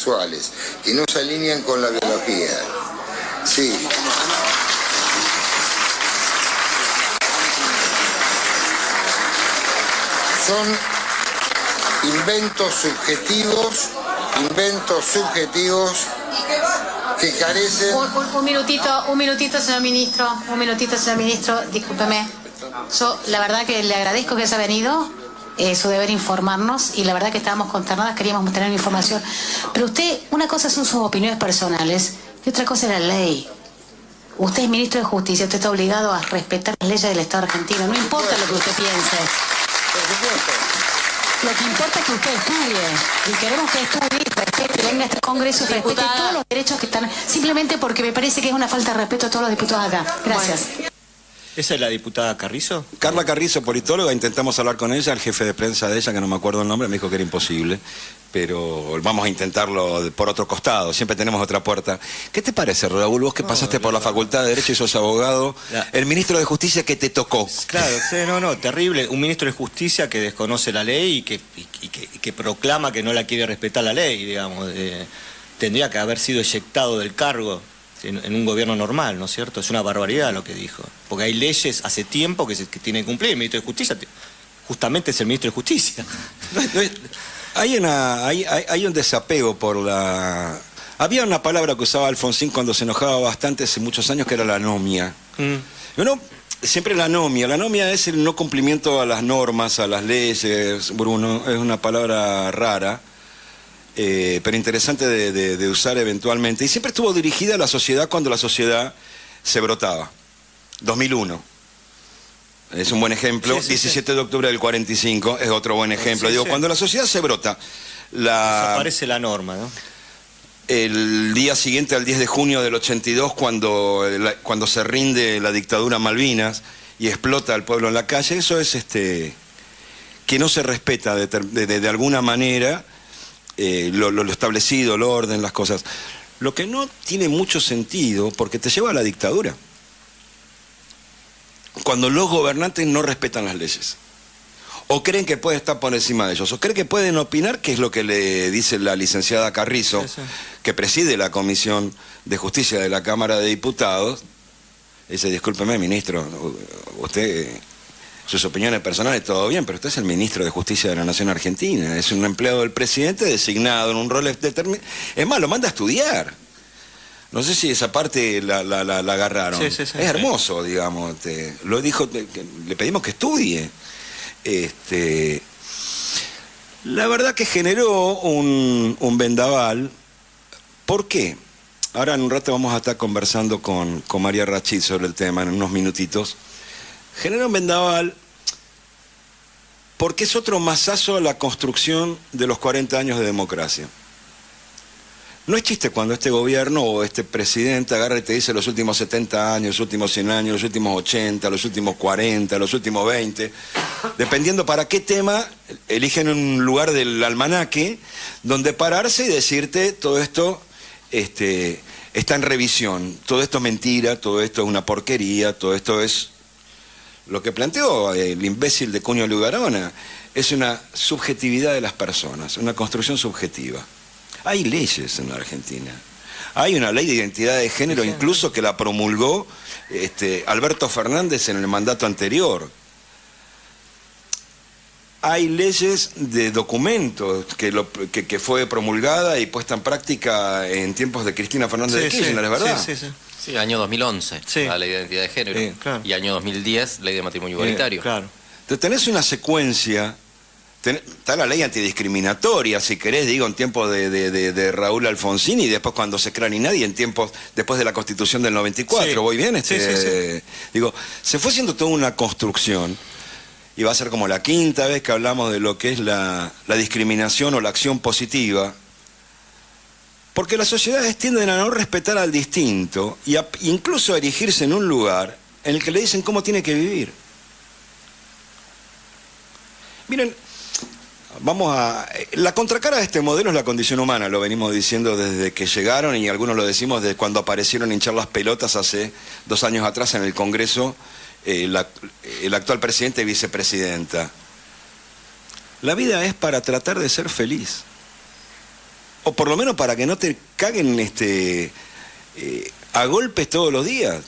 sexuales que no se alinean con la biología. Sí. Son inventos subjetivos que carecen... Un minutito, señor ministro, discúlpeme. Yo, la verdad que le agradezco que haya venido, su deber informarnos, y la verdad que estábamos consternadas, queríamos tener información. Pero usted, una cosa son sus opiniones personales y otra cosa es la ley. Usted es ministro de Justicia, usted está obligado a respetar las leyes del Estado argentino, no importa lo que usted piense. Por supuesto. Lo que importa es que usted estudie, y queremos que estudie, respete, venga a este Congreso y respete todos los derechos que están, simplemente porque me parece que es una falta de respeto a todos los diputados acá. Gracias. Bueno. ¿Esa es la diputada Carrizo? Carla Carrizo, politóloga, intentamos hablar con ella, el jefe de prensa de ella, que no me acuerdo el nombre, me dijo que era imposible, pero vamos a intentarlo por otro costado, siempre tenemos otra puerta. ¿Qué te parece, Raúl, vos que pasaste por la Facultad de Derecho y sos abogado, el ministro de Justicia que te tocó? Claro, sí, no, terrible, un ministro de Justicia que desconoce la ley y que proclama que no la quiere respetar la ley, digamos, tendría que haber sido eyectado del cargo en un gobierno normal, ¿no es cierto? Es una barbaridad lo que dijo. Porque hay leyes hace tiempo que tiene que cumplir. El ministro de Justicia justamente es el ministro de Justicia. Hay un desapego por la... Había una palabra que usaba Alfonsín cuando se enojaba bastante hace muchos años, que era la anomia. Siempre la anomia. La anomia es el no cumplimiento a las normas, a las leyes, Bruno. Es una palabra rara. Pero interesante de usar eventualmente, y siempre estuvo dirigida a la sociedad cuando la sociedad se brotaba. 2001 es un buen ejemplo, 17 de octubre del 45 es otro buen ejemplo. Cuando la sociedad se brota, desaparece la norma, ¿no? El día siguiente al 10 de junio del 82, cuando se rinde la dictadura Malvinas y explota el pueblo en la calle, eso es que no se respeta de alguna manera lo establecido, el orden, las cosas. Lo que no tiene mucho sentido, porque te lleva a la dictadura. Cuando los gobernantes no respetan las leyes. O creen que pueden estar por encima de ellos. O creen que pueden opinar, que es lo que le dice la licenciada Carrizo, que preside la Comisión de Justicia de la Cámara de Diputados. Dice, discúlpeme, ministro, usted... sus opiniones personales, todo bien, pero usted es el ministro de Justicia de la Nación Argentina, es un empleado del presidente designado en un rol determinado. Es más, lo manda a estudiar. No sé si esa parte la agarraron. Es hermoso, digamos. Lo dijo, le pedimos que estudie. La verdad que generó un vendaval. ¿Por qué? Ahora en un rato vamos a estar conversando con María Rachid sobre el tema, en unos minutitos. Genera un vendaval porque es otro mazazo a la construcción de los 40 años de democracia. No es chiste cuando este gobierno o este presidente agarra y te dice los últimos 70 años, los últimos 100 años, los últimos 80, los últimos 40, los últimos 20, dependiendo para qué tema, eligen un lugar del almanaque donde pararse y decirte todo esto está en revisión, todo esto es mentira, todo esto es una porquería, todo esto es... Lo que planteó el imbécil de Cuño Lugarona es una subjetividad de las personas, una construcción subjetiva. Hay leyes en la Argentina. Hay una ley de identidad de género incluso que la promulgó Alberto Fernández en el mandato anterior. Hay leyes de documentos que fue promulgada y puesta en práctica en tiempos de Cristina Fernández de Kirchner, ¿es verdad? Sí, año 2011, la ley de identidad de género. Claro. Y año 2010, ley de matrimonio igualitario. Claro. Entonces tenés una secuencia, está la ley antidiscriminatoria, si querés, digo, en tiempos de Raúl Alfonsín, y después cuando se crea ni nadie, en tiempos después de la Constitución del 94, ¿voy bien? Digo, se fue haciendo toda una construcción, y va a ser como la quinta vez que hablamos de lo que es la discriminación o la acción positiva, porque las sociedades tienden a no respetar al distinto y incluso a erigirse en un lugar en el que le dicen cómo tiene que vivir. Miren, la contracara de este modelo es la condición humana, lo venimos diciendo desde que llegaron, y algunos lo decimos desde cuando aparecieron a hinchar las pelotas hace 2 años atrás en el Congreso, el actual presidente y vicepresidenta. La vida es para tratar de ser feliz. O por lo menos para que no te caguen a golpes todos los días.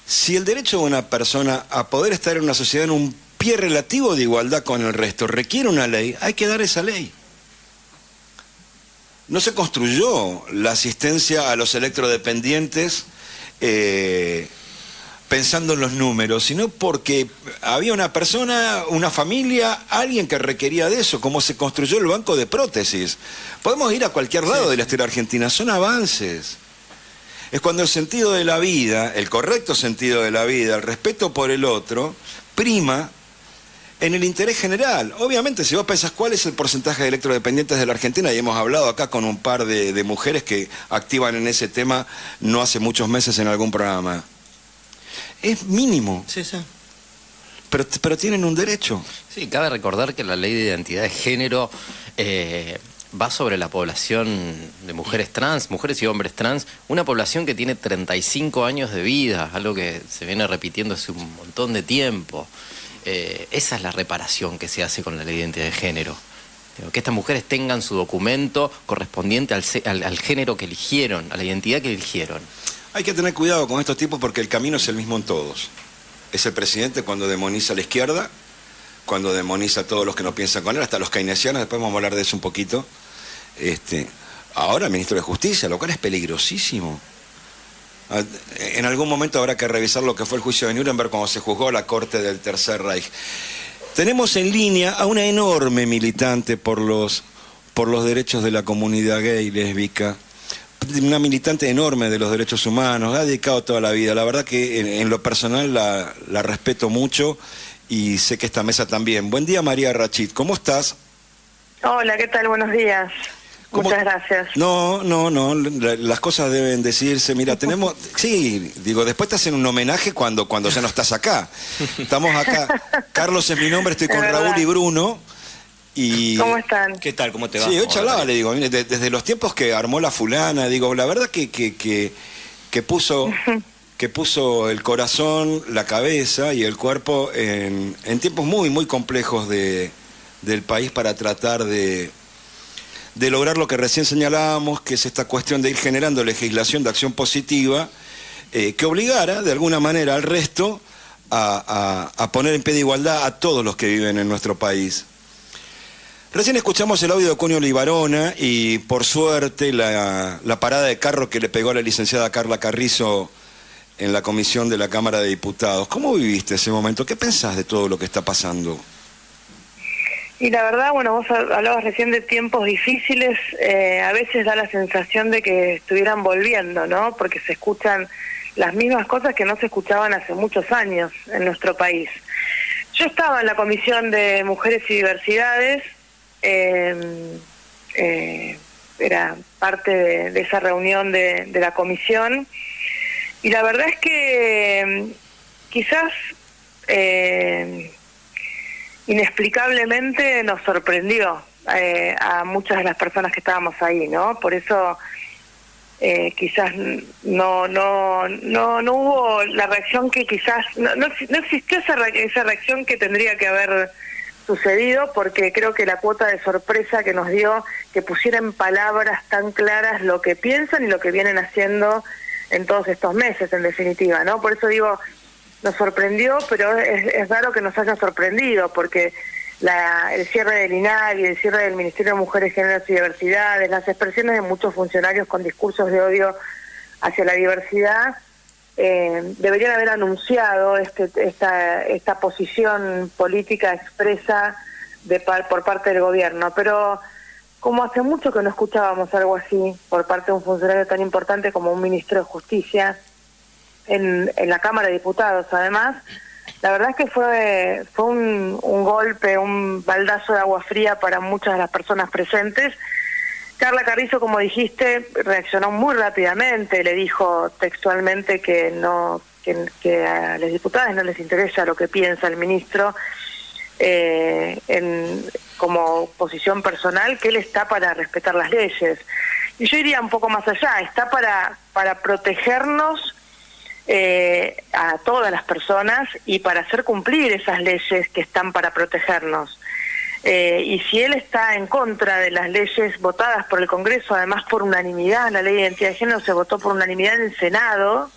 Si el derecho de una persona a poder estar en una sociedad en un pie relativo de igualdad con el resto requiere una ley, hay que dar esa ley. No se construyó la asistencia a los electrodependientes pensando en los números, sino porque había una persona, una familia, alguien que requería de eso, como se construyó el banco de prótesis. Podemos ir a cualquier lado de la historia argentina, son avances. Es cuando el sentido de la vida, el correcto sentido de la vida, el respeto por el otro, prima en el interés general. Obviamente, si vos pensás cuál es el porcentaje de electrodependientes de la Argentina, y hemos hablado acá con un par de mujeres que activan en ese tema no hace muchos meses en algún programa. Es mínimo. Sí, sí. Pero tienen un derecho. Sí, cabe recordar que la ley de identidad de género va sobre la población de mujeres trans, mujeres y hombres trans, una población que tiene 35 años de vida, algo que se viene repitiendo hace un montón de tiempo. Esa es la reparación que se hace con la ley de identidad de género. Que estas mujeres tengan su documento correspondiente al género que eligieron, a la identidad que eligieron. Hay que tener cuidado con estos tipos porque el camino es el mismo en todos. Es el presidente cuando demoniza a la izquierda, cuando demoniza a todos los que no piensan con él, hasta los keynesianos, después vamos a hablar de eso un poquito. Ahora el ministro de Justicia, lo cual es peligrosísimo. En algún momento habrá que revisar lo que fue el juicio de Nuremberg cuando se juzgó la corte del Tercer Reich. Tenemos en línea a una enorme militante por los derechos de la comunidad gay, lésbica, una militante enorme de los derechos humanos, ha dedicado toda la vida. La verdad que en lo personal la respeto mucho y sé que esta mesa también. Buen día, María Rachid, ¿cómo estás? Hola, ¿qué tal? Buenos días. Muchas gracias. No, las cosas deben decirse. Mira, tenemos... Sí, digo, después te hacen un homenaje cuando ya no estás acá. Estamos acá. Carlos es mi nombre, estoy con Raúl y Bruno. Y... ¿Cómo están? ¿Qué tal? ¿Cómo te va? Sí, hoy charlaba, le digo, mire, desde los tiempos que armó la fulana, digo, la verdad que puso el corazón, la cabeza y el cuerpo en tiempos muy, muy complejos del país para tratar de lograr lo que recién señalábamos, que es esta cuestión de ir generando legislación de acción positiva que obligara de alguna manera al resto a poner en pie de igualdad a todos los que viven en nuestro país. Recién escuchamos el audio de Cunio Libarona y por suerte la parada de carro que le pegó a la licenciada Carla Carrizo en la comisión de la Cámara de Diputados. ¿Cómo viviste ese momento? ¿Qué pensás de todo lo que está pasando? Y la verdad, bueno, vos hablabas recién de tiempos difíciles, a veces da la sensación de que estuvieran volviendo, ¿no? Porque se escuchan las mismas cosas que no se escuchaban hace muchos años en nuestro país. Yo estaba en la Comisión de Mujeres y Diversidades, era parte de esa reunión de la comisión, y la verdad es que quizás... inexplicablemente nos sorprendió a muchas de las personas que estábamos ahí, ¿no? Por eso quizás no hubo la reacción que quizás no existió esa reacción que tendría que haber sucedido, porque creo que la cuota de sorpresa que nos dio que pusiera en palabras tan claras lo que piensan y lo que vienen haciendo en todos estos meses, en definitiva, ¿no? Por eso digo, nos sorprendió, pero es raro que nos haya sorprendido, porque el cierre del INADI, el cierre del Ministerio de Mujeres, Géneros y Diversidades, las expresiones de muchos funcionarios con discursos de odio hacia la diversidad, deberían haber anunciado esta posición política expresa por parte del gobierno. Pero como hace mucho que no escuchábamos algo así por parte de un funcionario tan importante como un ministro de Justicia, en la Cámara de Diputados, además, la verdad es que fue un golpe, un baldazo de agua fría para muchas de las personas presentes. Carla Carrizo, como dijiste, reaccionó muy rápidamente, le dijo textualmente que a las diputadas no les interesa lo que piensa el ministro, como posición personal, que él está para respetar las leyes. Y yo iría un poco más allá, está para protegernos a todas las personas y para hacer cumplir esas leyes que están para protegernos. Y si él está en contra de las leyes votadas por el Congreso, además por unanimidad, la ley de identidad de género se votó por unanimidad en el Senado,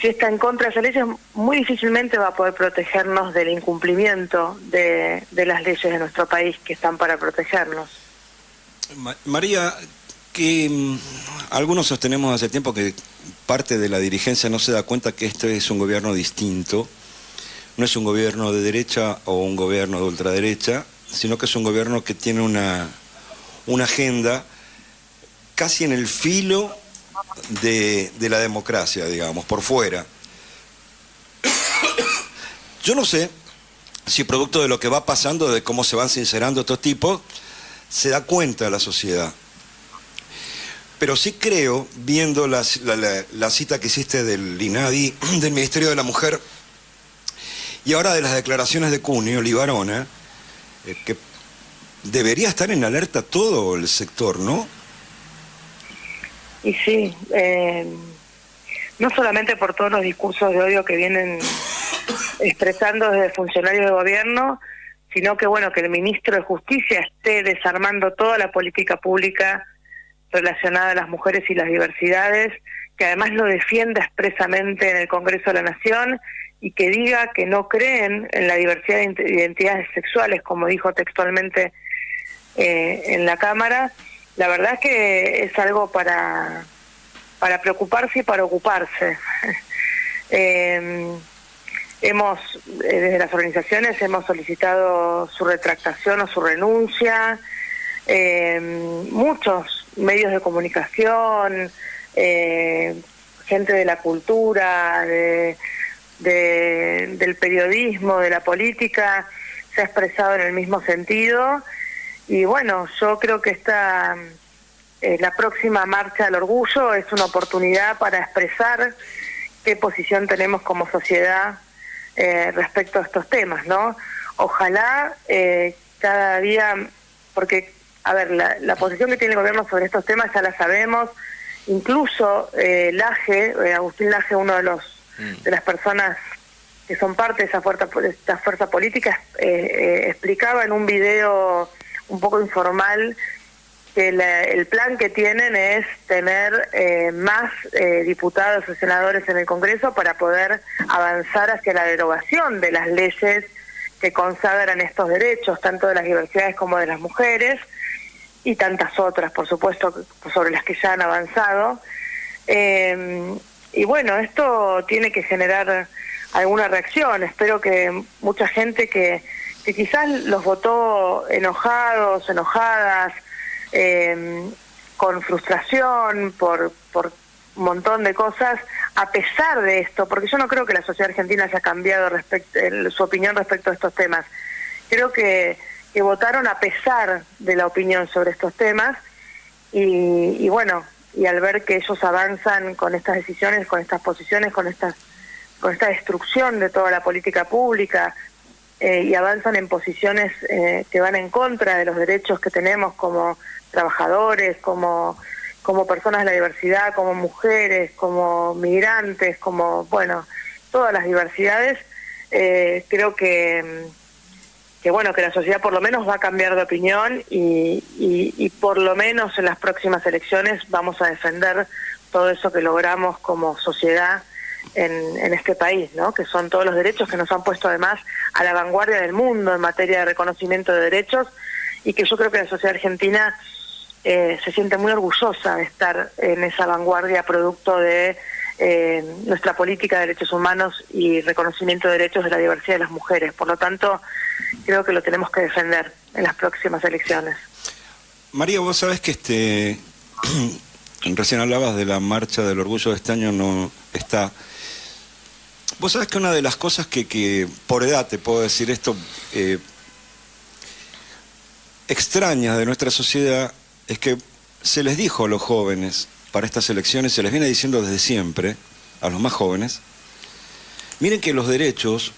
si está en contra de esas leyes, muy difícilmente va a poder protegernos del incumplimiento de las leyes de nuestro país que están para protegernos. María, que algunos sostenemos hace tiempo que parte de la dirigencia no se da cuenta que este es un gobierno distinto, no es un gobierno de derecha o un gobierno de ultraderecha, sino que es un gobierno que tiene una agenda casi en el filo de la democracia, digamos, por fuera. Yo no sé si producto de lo que va pasando, de cómo se van sincerando estos tipos, se da cuenta la sociedad. Pero sí creo, viendo la cita que hiciste del INADI, del Ministerio de la Mujer, y ahora de las declaraciones de Cunio, Libarona, que debería estar en alerta todo el sector, ¿no? Y sí, no solamente por todos los discursos de odio que vienen expresando desde funcionarios de gobierno, sino que bueno, que el ministro de Justicia esté desarmando toda la política pública relacionada a las mujeres y las diversidades, que además lo defienda expresamente en el Congreso de la Nación y que diga que no creen en la diversidad de identidades sexuales, como dijo textualmente en la Cámara. La verdad es que es algo para preocuparse y para ocuparse. Desde las organizaciones hemos solicitado su retractación o su renuncia. Muchos medios de comunicación, gente de la cultura, del periodismo, de la política, se ha expresado en el mismo sentido. Y bueno, yo creo que la próxima marcha del orgullo es una oportunidad para expresar qué posición tenemos como sociedad respecto a estos temas, ¿no? Ojalá cada día, porque, a ver, la posición que tiene el gobierno sobre estos temas ya la sabemos, incluso Laje, Agustín Laje, uno de las personas que son parte de esta fuerza política, explicaba en un video un poco informal que el plan que tienen es tener más diputados o senadores en el Congreso para poder avanzar hacia la derogación de las leyes que consagran estos derechos, tanto de las diversidades como de las mujeres, y tantas otras, por supuesto, sobre las que ya han avanzado. Y bueno, esto tiene que generar alguna reacción. Espero que mucha gente que quizás los votó enojados, enojadas, con frustración por un montón de cosas, a pesar de esto, porque yo no creo que la sociedad argentina haya cambiado su opinión respecto a estos temas. Creo que votaron a pesar de la opinión sobre estos temas y bueno, y al ver que ellos avanzan con estas decisiones, con estas posiciones, con esta destrucción de toda la política pública, y avanzan en posiciones que van en contra de los derechos que tenemos como trabajadores, como personas de la diversidad, como mujeres, como migrantes, como, bueno, todas las diversidades, creo que la sociedad por lo menos va a cambiar de opinión y por lo menos en las próximas elecciones vamos a defender todo eso que logramos como sociedad en este país, ¿no? Que son todos los derechos que nos han puesto además a la vanguardia del mundo en materia de reconocimiento de derechos, y que yo creo que la sociedad argentina se siente muy orgullosa de estar en esa vanguardia producto de nuestra política de derechos humanos y reconocimiento de derechos de la diversidad de las mujeres. Por lo tanto, creo que lo tenemos que defender en las próximas elecciones. María, vos sabés que recién hablabas de la marcha del orgullo de este año, no está. Vos sabés que una de las cosas que por edad te puedo decir esto, extrañas de nuestra sociedad, es que se les dijo a los jóvenes para estas elecciones, se les viene diciendo desde siempre a los más jóvenes, miren que los derechos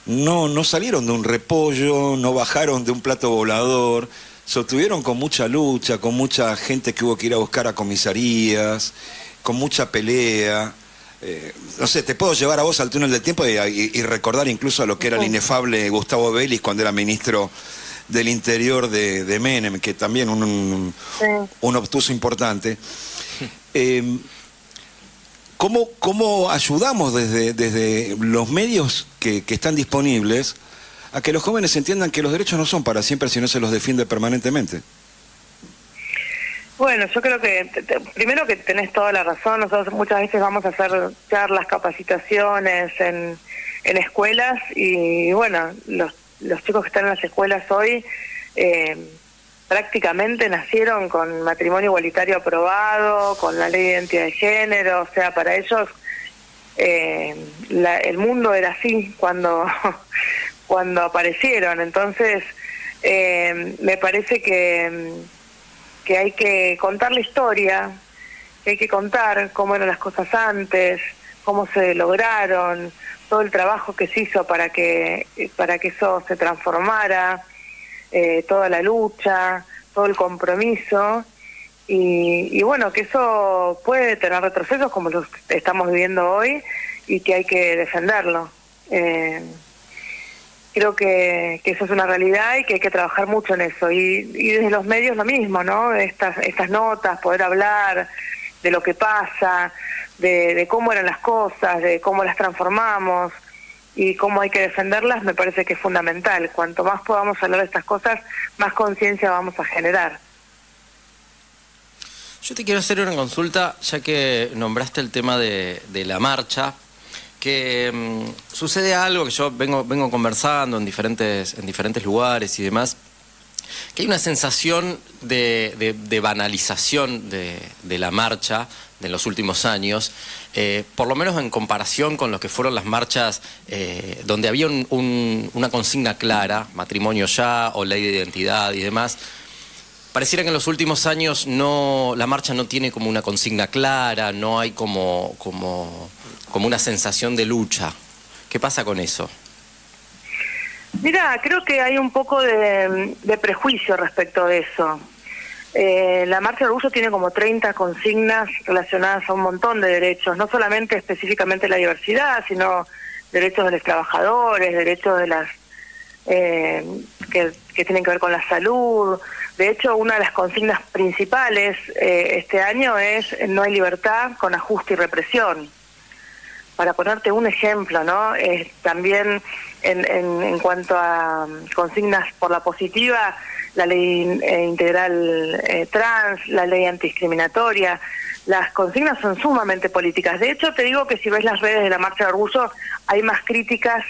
no salieron de un repollo, no bajaron de un plato volador, se obtuvieron con mucha lucha, con mucha gente que hubo que ir a buscar a comisarías, con mucha pelea. no sé, te puedo llevar a vos al túnel del tiempo y recordar incluso a lo que era el inefable Gustavo Vélez cuando era ministro del Interior de Menem, que también un obtuso importante. ¿Cómo ayudamos desde los medios que están disponibles a que los jóvenes entiendan que los derechos no son para siempre, sino se los defiende permanentemente? Bueno, yo creo que primero que tenés toda la razón. Nosotros muchas veces vamos a hacer charlas, capacitaciones en escuelas y bueno, los chicos que están en las escuelas hoy prácticamente nacieron con matrimonio igualitario aprobado, con la ley de identidad de género. O sea, para ellos el mundo era así cuando aparecieron. Entonces me parece que hay que contar la historia, que hay que contar cómo eran las cosas antes, cómo se lograron, todo el trabajo que se hizo para que eso se transformara, toda la lucha, todo el compromiso, y bueno, que eso puede tener retrocesos como los estamos viviendo hoy y que hay que defenderlo. Creo que eso es una realidad y que hay que trabajar mucho en eso. Y desde los medios lo mismo, ¿no? Estas notas, poder hablar de lo que pasa, de cómo eran las cosas, de cómo las transformamos y cómo hay que defenderlas, me parece que es fundamental. Cuanto más podamos hablar de estas cosas, más conciencia vamos a generar. Yo te quiero hacer una consulta, ya que nombraste el tema de la marcha, que sucede algo que yo vengo conversando en diferentes lugares y demás, que hay una sensación de banalización de la marcha de los últimos años, por lo menos en comparación con lo que fueron las marchas donde había una consigna clara, matrimonio ya o ley de identidad y demás. Pareciera que en los últimos años la marcha no tiene como una consigna clara, no hay como una sensación de lucha. ¿Qué pasa con eso? Mira, creo que hay un poco de prejuicio respecto de eso. La Marcha del Orgullo tiene como 30 consignas relacionadas a un montón de derechos, no solamente específicamente la diversidad, sino derechos de los trabajadores, derechos de las que tienen que ver con la salud. De hecho, una de las consignas principales este año es no hay libertad con ajuste y represión. Para ponerte un ejemplo, ¿no? También en cuanto a consignas por la positiva, la ley integral trans, la ley antidiscriminatoria, las consignas son sumamente políticas. De hecho, te digo que si ves las redes de la Marcha de Orgullo, hay más críticas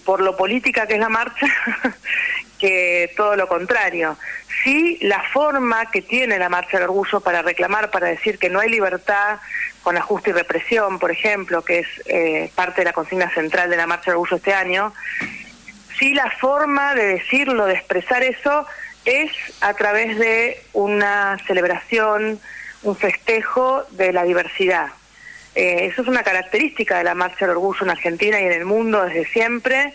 por lo política que es la marcha que todo lo contrario. Sí, la forma que tiene la Marcha del Orgullo para reclamar, para decir que no hay libertad con ajuste y represión, por ejemplo, que es parte de la consigna central de la Marcha del Orgullo este año, sí, la forma de decirlo, de expresar eso, es a través de una celebración, un festejo de la diversidad. Eso es una característica de la Marcha del Orgullo en Argentina y en el mundo desde siempre,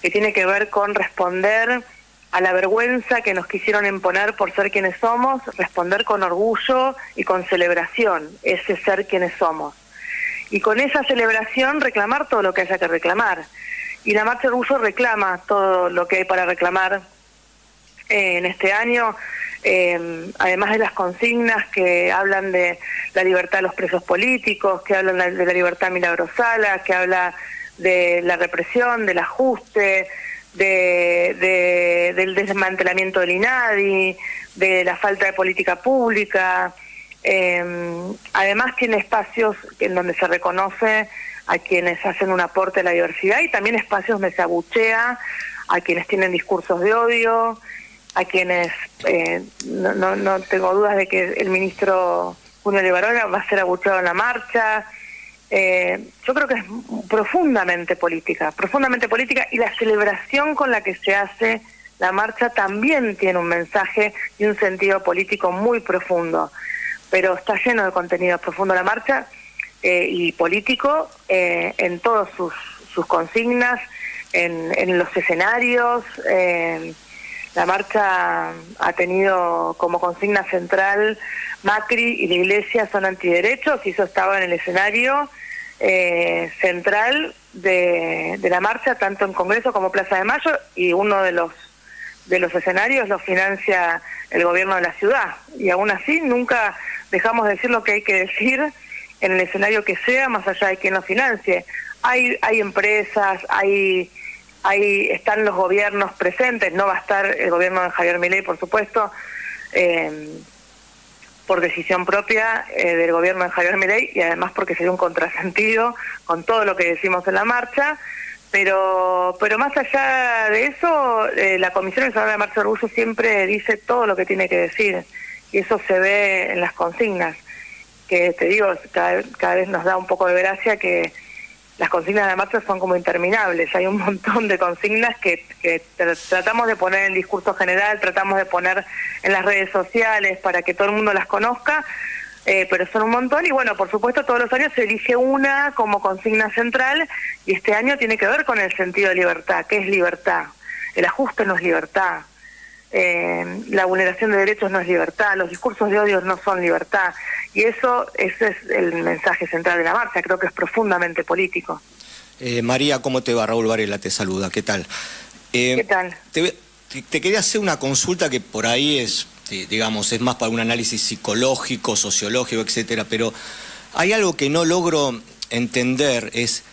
que tiene que ver con responder a la vergüenza que nos quisieron imponer por ser quienes somos, responder con orgullo y con celebración, ese ser quienes somos. Y con esa celebración reclamar todo lo que haya que reclamar. Y la Marcha del Orgullo reclama todo lo que hay para reclamar en este año, además de las consignas que hablan de la libertad de los presos políticos, que hablan de la libertad milagrosala, que habla de la represión, del ajuste, del desmantelamiento del INADI, de la falta de política pública. Además tiene espacios en donde se reconoce a quienes hacen un aporte a la diversidad y también espacios donde se abuchea a quienes tienen discursos de odio, a quienes no tengo dudas de que el ministro Julio Levarona va a ser abucheado en la marcha. Yo creo que es profundamente política, y la celebración con la que se hace la marcha también tiene un mensaje y un sentido político muy profundo, pero está lleno de contenido profundo la marcha y político en todas sus consignas, en los escenarios. La marcha ha tenido como consigna central Macri y la Iglesia son antiderechos, y eso estaba en el escenario. central de la marcha, tanto en Congreso como Plaza de Mayo, y uno de los escenarios lo financia el gobierno de la ciudad, y aún así nunca dejamos de decir lo que hay que decir en el escenario que sea, más allá de quien lo financie. Hay empresas, están los gobiernos presentes, no va a estar el gobierno de Javier Milei, por supuesto, por decisión propia del gobierno de Javier Milei, y además porque sería un contrasentido con todo lo que decimos en la marcha, pero más allá de eso, la Comisión Nacional de Marcha de Orgullo siempre dice todo lo que tiene que decir, y eso se ve en las consignas, que te digo, cada vez nos da un poco de gracia que las consignas de la marcha son como interminables. Hay un montón de consignas que tratamos de poner en el discurso general, tratamos de poner en las redes sociales para que todo el mundo las conozca, pero son un montón, y bueno, por supuesto todos los años se elige una como consigna central, y este año tiene que ver con el sentido de libertad. ¿Qué es libertad? El ajuste no es libertad, la vulneración de derechos no es libertad, los discursos de odio no son libertad, y ese es el mensaje central de la marcha. Creo que es profundamente político. María, ¿cómo te va? Raúl Varela te saluda, ¿qué tal? ¿Qué tal? Te quería hacer una consulta que por ahí es, digamos, es más para un análisis psicológico, sociológico, etcétera, pero hay algo que no logro entender, es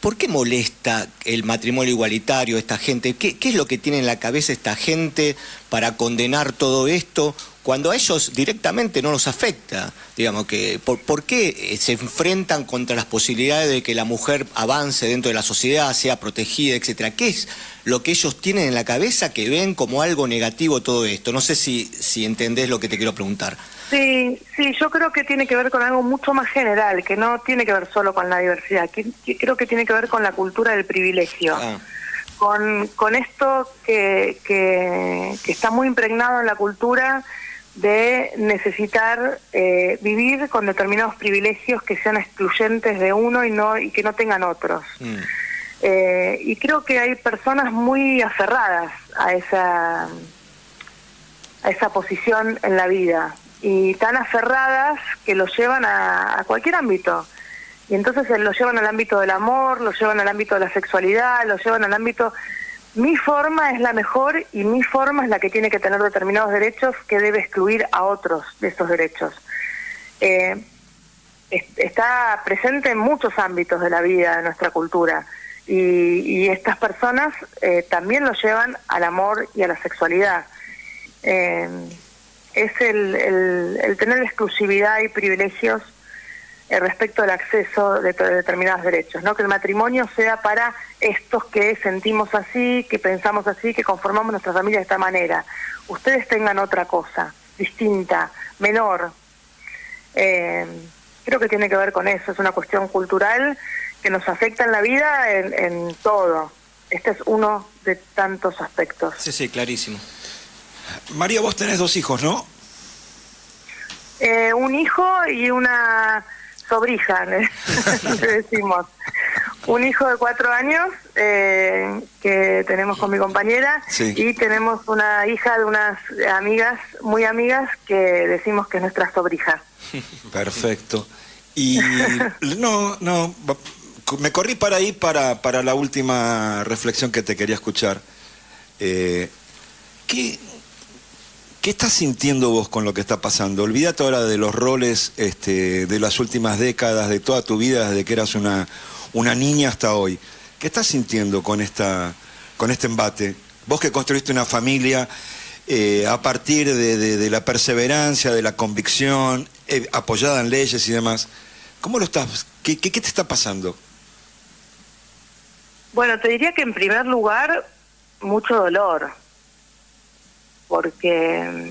¿por qué molesta el matrimonio igualitario a esta gente? ¿Qué es lo que tiene en la cabeza esta gente para condenar todo esto cuando a ellos directamente no los afecta? Digamos, ¿por qué se enfrentan contra las posibilidades de que la mujer avance dentro de la sociedad, sea protegida, etcétera? ¿Qué es lo que ellos tienen en la cabeza que ven como algo negativo todo esto? No sé si entendés lo que te quiero preguntar. Sí, yo creo que tiene que ver con algo mucho más general, que no tiene que ver solo con la diversidad, que creo que tiene que ver con la cultura del privilegio, con esto que está muy impregnado en la cultura de necesitar vivir con determinados privilegios que sean excluyentes de uno y que no tengan otros. Y creo que hay personas muy aferradas a esa posición en la vida, y tan aferradas que lo llevan a cualquier ámbito. Y entonces lo llevan al ámbito del amor, lo llevan al ámbito de la sexualidad, lo llevan al ámbito... Mi forma es la mejor, y mi forma es la que tiene que tener determinados derechos, que debe excluir a otros de esos derechos. Está presente en muchos ámbitos de la vida de nuestra cultura, y estas personas también lo llevan al amor y a la sexualidad. Es el tener exclusividad y privilegios respecto al acceso de determinados derechos, ¿no? Que el matrimonio sea para estos que sentimos así, que pensamos así, que conformamos nuestra familia de esta manera. Ustedes tengan otra cosa, distinta, menor. Creo que tiene que ver con eso, es una cuestión cultural que nos afecta en la vida en todo. Este es uno de tantos aspectos. Sí, clarísimo. María, vos tenés 2 hijos, ¿no? Un hijo y una sobrija, le decimos. Un hijo de 4 años que tenemos con mi compañera, sí. Y tenemos una hija de unas amigas, muy amigas, que decimos que es nuestra sobrija. Perfecto. Y no, me corrí para ahí para la última reflexión que te quería escuchar. ¿Qué estás sintiendo vos con lo que está pasando? Olvídate ahora de los roles de las últimas décadas, de toda tu vida, desde que eras una niña hasta hoy. ¿Qué estás sintiendo con este embate? Vos que construiste una familia a partir de la perseverancia, de la convicción, apoyada en leyes y demás. ¿Cómo lo estás? ¿Qué te está pasando? Bueno, te diría que en primer lugar, mucho dolor. Porque,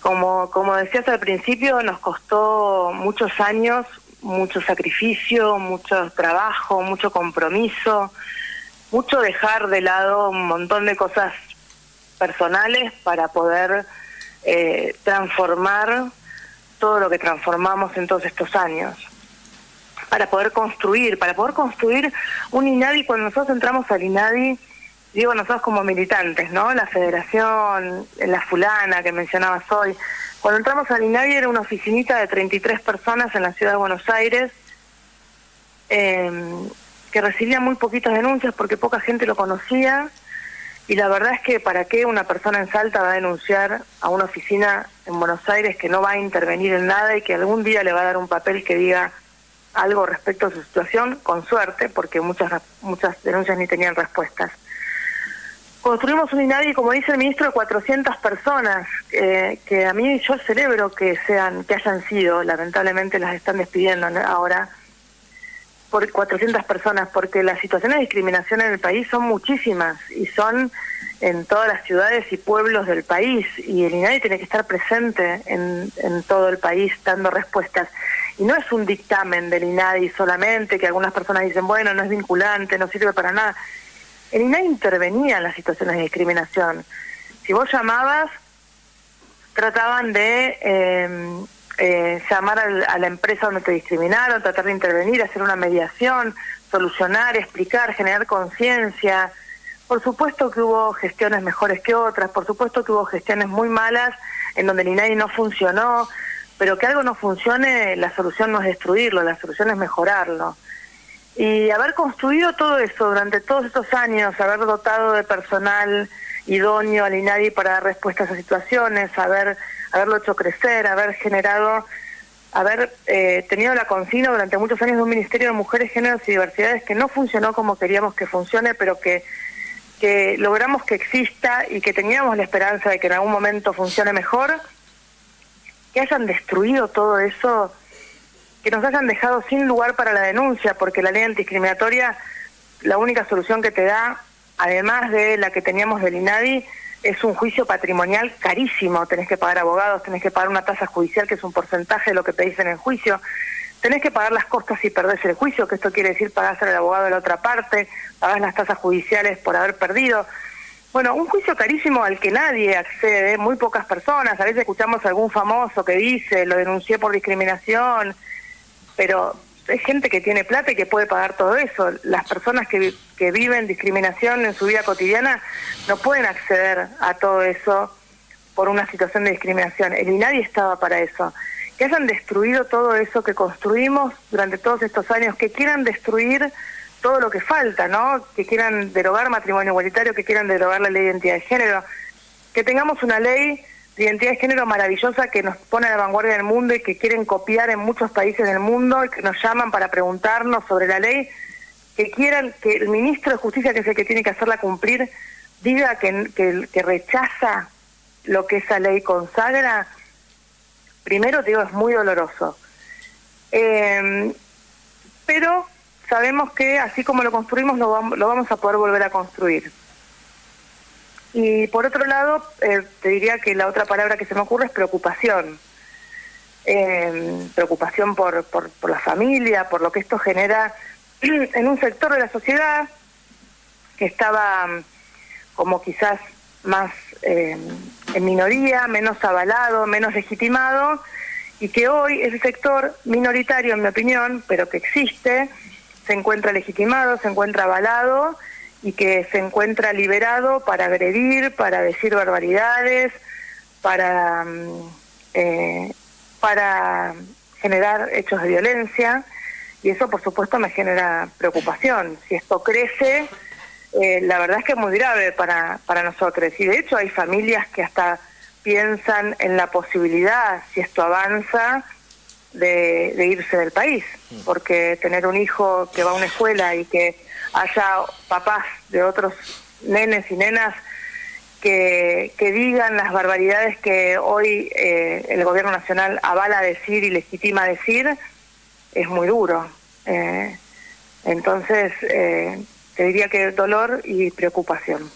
como decías al principio, nos costó muchos años, mucho sacrificio, mucho trabajo, mucho compromiso, mucho dejar de lado un montón de cosas personales para poder transformar todo lo que transformamos en todos estos años. Para poder construir un INADI. Cuando nosotros entramos al INADI, digo nosotros como militantes, ¿no? La federación, la fulana que mencionabas hoy. Cuando entramos al INADI era una oficinita de 33 personas en la ciudad de Buenos Aires, que recibía muy poquitas denuncias porque poca gente lo conocía, y la verdad es que para qué una persona en Salta va a denunciar a una oficina en Buenos Aires que no va a intervenir en nada y que algún día le va a dar un papel que diga algo respecto a su situación, con suerte, porque muchas denuncias ni tenían respuestas. Construimos un INADI, como dice el ministro, de 400 personas, que a mí yo celebro que hayan sido, lamentablemente las están despidiendo ahora, por 400 personas, porque las situaciones de discriminación en el país son muchísimas y son en todas las ciudades y pueblos del país, y el INADI tiene que estar presente en todo el país dando respuestas. Y no es un dictamen del INADI solamente, que algunas personas dicen, bueno, no es vinculante, no sirve para nada. El INADI intervenía en las situaciones de discriminación. Si vos llamabas, trataban de llamar a la empresa donde te discriminaron, tratar de intervenir, hacer una mediación, solucionar, explicar, generar conciencia. Por supuesto que hubo gestiones mejores que otras, por supuesto que hubo gestiones muy malas en donde el INADI no funcionó, pero que algo no funcione, la solución no es destruirlo, la solución es mejorarlo. Y haber construido todo eso durante todos estos años, haber dotado de personal idóneo al INADI para dar respuesta a esas situaciones, haberlo hecho crecer, haber tenido la consigna durante muchos años de un Ministerio de Mujeres, Géneros y Diversidades que no funcionó como queríamos que funcione, pero que logramos que exista y que teníamos la esperanza de que en algún momento funcione mejor, que hayan destruido todo eso, que nos hayan dejado sin lugar para la denuncia, porque la ley antidiscriminatoria, la única solución que te da, además de la que teníamos del INADI, es un juicio patrimonial carísimo. Tenés que pagar abogados, tenés que pagar una tasa judicial que es un porcentaje de lo que pedís en el juicio, tenés que pagar las costas si perdés el juicio, que esto quiere decir pagás al abogado de la otra parte, pagás las tasas judiciales por haber perdido. Bueno, un juicio carísimo al que nadie accede, muy pocas personas. A veces escuchamos a algún famoso que dice, lo denuncié por discriminación, pero hay gente que tiene plata y que puede pagar todo eso. Las personas que viven discriminación en su vida cotidiana no pueden acceder a todo eso por una situación de discriminación. El INADI estaba para eso. Que hayan destruido todo eso que construimos durante todos estos años, que quieran destruir todo lo que falta, ¿no? Que quieran derogar matrimonio igualitario, que quieran derogar la ley de identidad de género, que tengamos una ley de identidad de género maravillosa que nos pone a la vanguardia del mundo y que quieren copiar en muchos países del mundo y que nos llaman para preguntarnos sobre la ley, que quieran que el ministro de Justicia, que es el que tiene que hacerla cumplir, diga que rechaza lo que esa ley consagra. Primero, digo, es muy doloroso. Pero sabemos que así como lo construimos, lo vamos a poder volver a construir. Y por otro lado, te diría que la otra palabra que se me ocurre es preocupación. Preocupación por la familia, por lo que esto genera en un sector de la sociedad que estaba como quizás más en minoría, menos avalado, menos legitimado, y que hoy ese sector minoritario, en mi opinión, pero que existe, se encuentra legitimado, se encuentra avalado y que se encuentra liberado para agredir, para decir barbaridades, para generar hechos de violencia, y eso por supuesto me genera preocupación. Si esto crece, la verdad es que es muy grave para nosotros, y de hecho hay familias que hasta piensan en la posibilidad, si esto avanza, de irse del país, porque tener un hijo que va a una escuela y que haya papás de otros nenes y nenas que digan las barbaridades que hoy el gobierno nacional avala decir y legitima decir, es muy duro. Entonces, te diría que dolor y preocupación.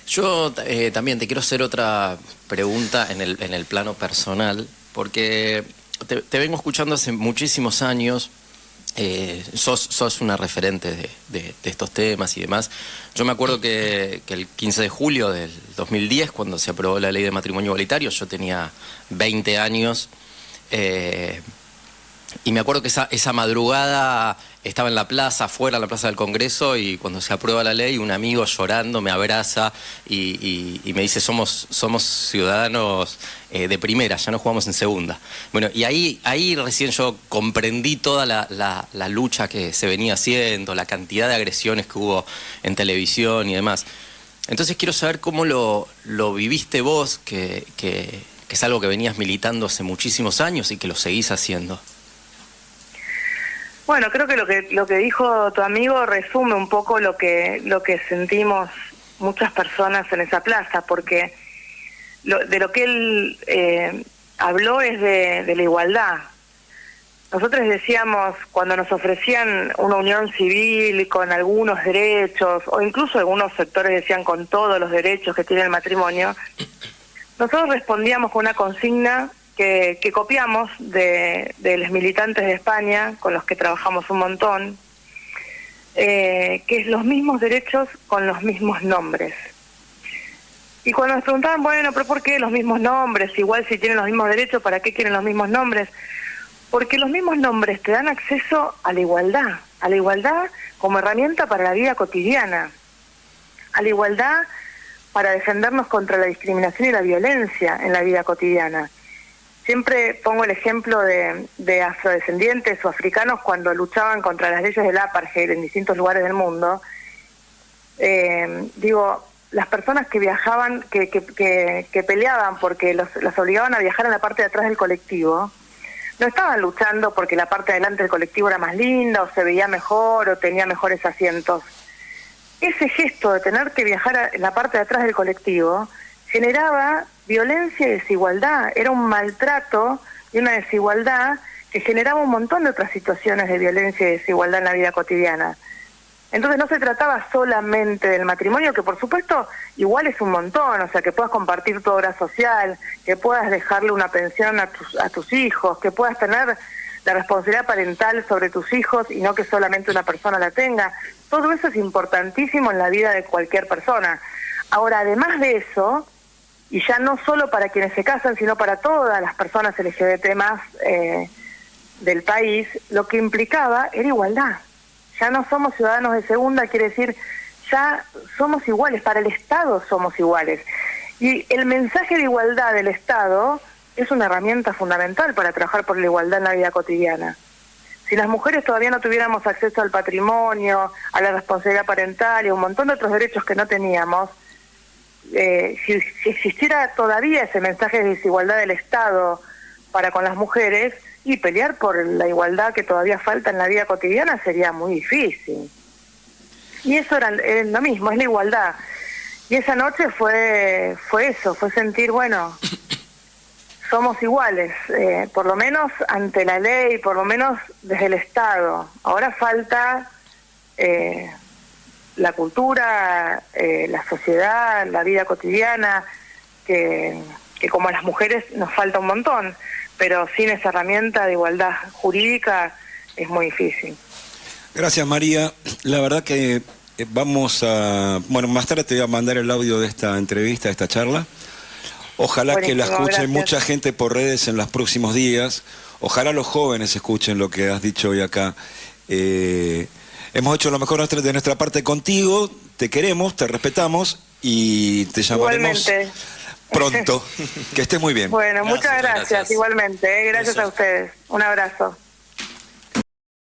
Yo también te quiero hacer otra pregunta en el plano personal, porque te vengo escuchando hace muchísimos años. Sos una referente de estos temas y demás. Yo me acuerdo que el 15 de julio del 2010, cuando se aprobó la ley de matrimonio igualitario, yo tenía 20 años, Y me acuerdo que esa madrugada estaba en la plaza, afuera, en la plaza del Congreso, y cuando se aprueba la ley, un amigo llorando me abraza y me dice, somos ciudadanos de primera, ya no jugamos en segunda. Bueno, y ahí recién yo comprendí toda la lucha que se venía haciendo, la cantidad de agresiones que hubo en televisión y demás. Entonces quiero saber cómo lo viviste vos, que es algo que venías militando hace muchísimos años y que lo seguís haciendo. Bueno, creo que lo que dijo tu amigo resume un poco lo que sentimos muchas personas en esa plaza, porque de lo que él habló es de la igualdad. Nosotros decíamos, cuando nos ofrecían una unión civil con algunos derechos, o incluso algunos sectores decían con todos los derechos que tiene el matrimonio, nosotros respondíamos con una consigna que copiamos de los militantes de España, con los que trabajamos un montón, que es los mismos derechos con los mismos nombres. Y cuando nos preguntaban, bueno, pero ¿por qué los mismos nombres? Igual si tienen los mismos derechos, ¿para qué quieren los mismos nombres? Porque los mismos nombres te dan acceso a la igualdad como herramienta para la vida cotidiana, a la igualdad para defendernos contra la discriminación y la violencia en la vida cotidiana. Siempre pongo el ejemplo de afrodescendientes o africanos cuando luchaban contra las leyes del apartheid en distintos lugares del mundo. Digo, las personas que viajaban, que peleaban porque las obligaban a viajar en la parte de atrás del colectivo, no estaban luchando porque la parte de adelante del colectivo era más linda o se veía mejor o tenía mejores asientos. Ese gesto de tener que viajar en la parte de atrás del colectivo generaba violencia y desigualdad, era un maltrato y una desigualdad que generaba un montón de otras situaciones de violencia y desigualdad en la vida cotidiana. Entonces no se trataba solamente del matrimonio, que por supuesto igual es un montón, o sea, que puedas compartir tu obra social, que puedas dejarle una pensión a tus hijos, que puedas tener la responsabilidad parental sobre tus hijos y no que solamente una persona la tenga. Todo eso es importantísimo en la vida de cualquier persona. Ahora, además de eso, y ya no solo para quienes se casan, sino para todas las personas LGBT más del país, lo que implicaba era igualdad. Ya no somos ciudadanos de segunda, quiere decir, ya somos iguales, para el Estado somos iguales. Y el mensaje de igualdad del Estado es una herramienta fundamental para trabajar por la igualdad en la vida cotidiana. Si las mujeres todavía no tuviéramos acceso al patrimonio, a la responsabilidad parental y a un montón de otros derechos que no teníamos, si existiera todavía ese mensaje de desigualdad del Estado para con las mujeres, y pelear por la igualdad que todavía falta en la vida cotidiana sería muy difícil. Y eso era lo mismo, es la igualdad. Y esa noche fue eso, fue sentir, bueno, somos iguales, por lo menos ante la ley, por lo menos desde el Estado. Ahora falta la cultura, la sociedad, la vida cotidiana, que como a las mujeres nos falta un montón, pero sin esa herramienta de igualdad jurídica es muy difícil. Gracias, María. La verdad que vamos a... Bueno, más tarde te voy a mandar el audio de esta entrevista, de esta charla. Ojalá que la escuche mucha gente por redes en los próximos días. Ojalá los jóvenes escuchen lo que has dicho hoy acá. Hemos hecho lo mejor de nuestra parte contigo. Te queremos, te respetamos y te llamaremos... Igualmente. Pronto. Que estés muy bien. Bueno, muchas gracias. Igualmente. Gracias a ustedes. Un abrazo.